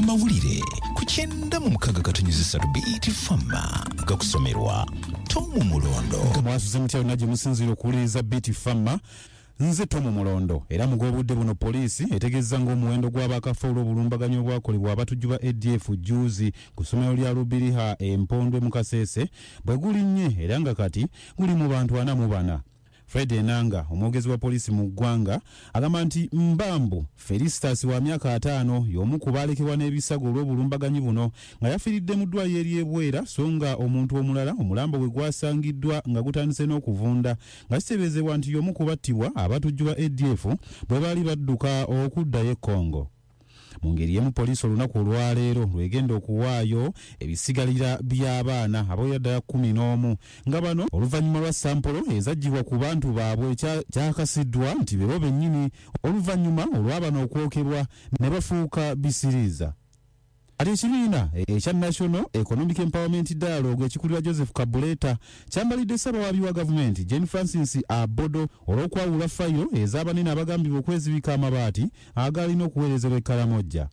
amawulire ku 9:3 BET Fama gakusomerwa Tomu Mulondo. Mwasuze mutya naje musinziro kuwuliriza BET Fama. Nze Tomu Mulondo era mugobudde buno poliisi etegezza ng'omuwendo gw'abakafa olw'obulumbaganyi obwakolebwa abatujju ba ADF juzi ku ssomero lya Lubiriha Empondwe mu Kasese bwe gulinnye era nga kati guli mu bantu 44. Fred Enanga, omwogezi wa poliisi mu ggwanga, agamba nti Mbambu Felistas wa myaka 5 y'omu ku baalekebwa n'ebisago olw'obulumbaganyi buno nga yafiiridde mu ddwaliro ery'Ebwera so nga omuntu omulala omulambo bwe gwasangiddwa nga gutandise n'okuvunda nga kiteeberezebwa nti y'omu ku battibwa abatujju ba ADF bwe baali badduka okuddayo e Congo. Mu ngeri y'emu poliisi olunaku olwaleero lwegenda okuwaayo ebisigalira by'abaana aboolya ddala 11 nga bano oluvannyuma lwa sampolo ezaggyibwa ku bantu baabwe kyakasiddwa nti be bo bennyini oluvannyuma olw'abano okwokebwa ne bafuuka bisiriiza. Ati ekibiina ekya National Economic Empowerment Dialogue ekikulirwa Joseph Kabuleta kyambalidde ssabawaabi wa gavumenti Jane Francis Abodo olw'okwawula fayiro ez'abanene abagambibwa okwezibika amabaati agalina okuweerezebwa e Kalamojja.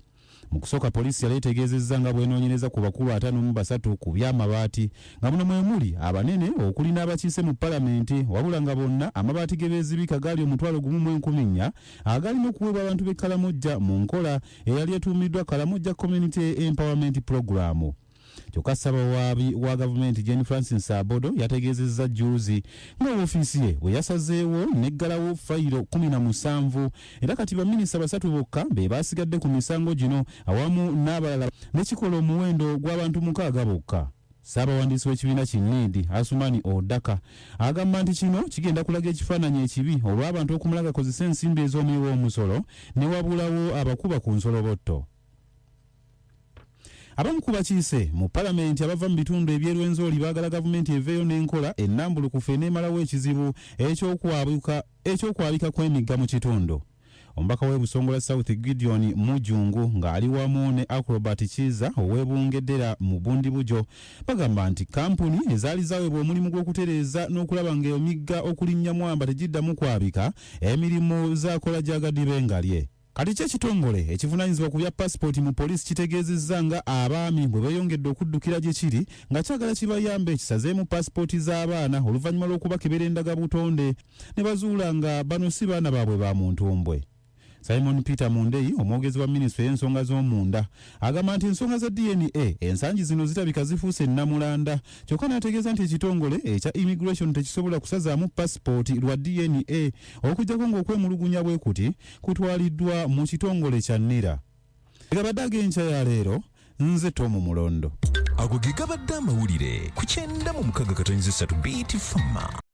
Mu kusooka poliisi yali etegeezezza nga bw'enoonyereza ku bakulu 53 ku by'amabaati nga muno mwe muli abanene okuli n'abakiise mu palamenti wabula nga bonna amabaati ge beezibika gaali 1,400 agalina okuweebwa abantu b'e Kalamojja mu nkola eyali etuumiddwa Kalamojja Community Empowerment Program. Kyokka ssabawaabi wa gavumenti Jane Francis Abodo yategeezezza juzi nga ofiisi ye bwe yasazeewo n'eggalawo fayiro 17 era kati baminisita 3 bokka be baasigadde ku misango gino awamu n'abalala n'ekikola omuwendo gw'abantu 6 bokka. Ssaabawandiisi w'ekibiina Kinindi Asumani Odaka agamba nti kino kigenda kulaga ekifaananyi ekibi olw'abantu okumala gakozesa ensimbi ez'omuwi w'omusolo ne wabulawo abakuba ku nsolobotto. Abamu ku bakiise mu palamenti abava mu bitundu eby'erwenzoli baagala gavumenti eveeyo n'enkola ennambulukufu eneemalawo ekizibu ekyokwabika kw'emigga mu kitundu. Omubaka w'e Busongola South Gideon Mujungu ng'ali wamu ne Acrobat Kiza ow'Ebungeddera mu Bundibujo bagamba nti kampuni ezaali zaweebwa omulimu gw'okutereeza n'okulaba ng'emigga okulinnya mwamba tegiddamu kwabika emirimu z'akola gyagadde bengalye. Kati ky'ekitongole ekivunaanyizibwa ku bya paasipooti mu poliisi kitegeezezza nga abaami bwe beeyongedde okuddukira gye kiri nga kyagala kibayambe ekisazeemu paasipooti z'abaana oluvannyuma lw'okubakebera endagabutonde ne bazuula nga bano si baana baabwe ba muntumbwe. Simon Peter Mundeyi, omwogezi wa minisitule y'ensonga z'omunda, agamba nti ensonga za DNA ensangi zino zitabika zifuuse nnamulanda, kyokka n'ategeeza nti ekitongole ekya immigration tekisobola kusazaamu paasipooti lwa DNA okuggyako ng'okwemulugunya bwe kuti kutwaliddwa mu kitongole kya NIRA. Gabadde ag'enkya ya leero, nze Tomu Mulondo. Ago ge gabadde amawulire ku 9:3 BET Fama.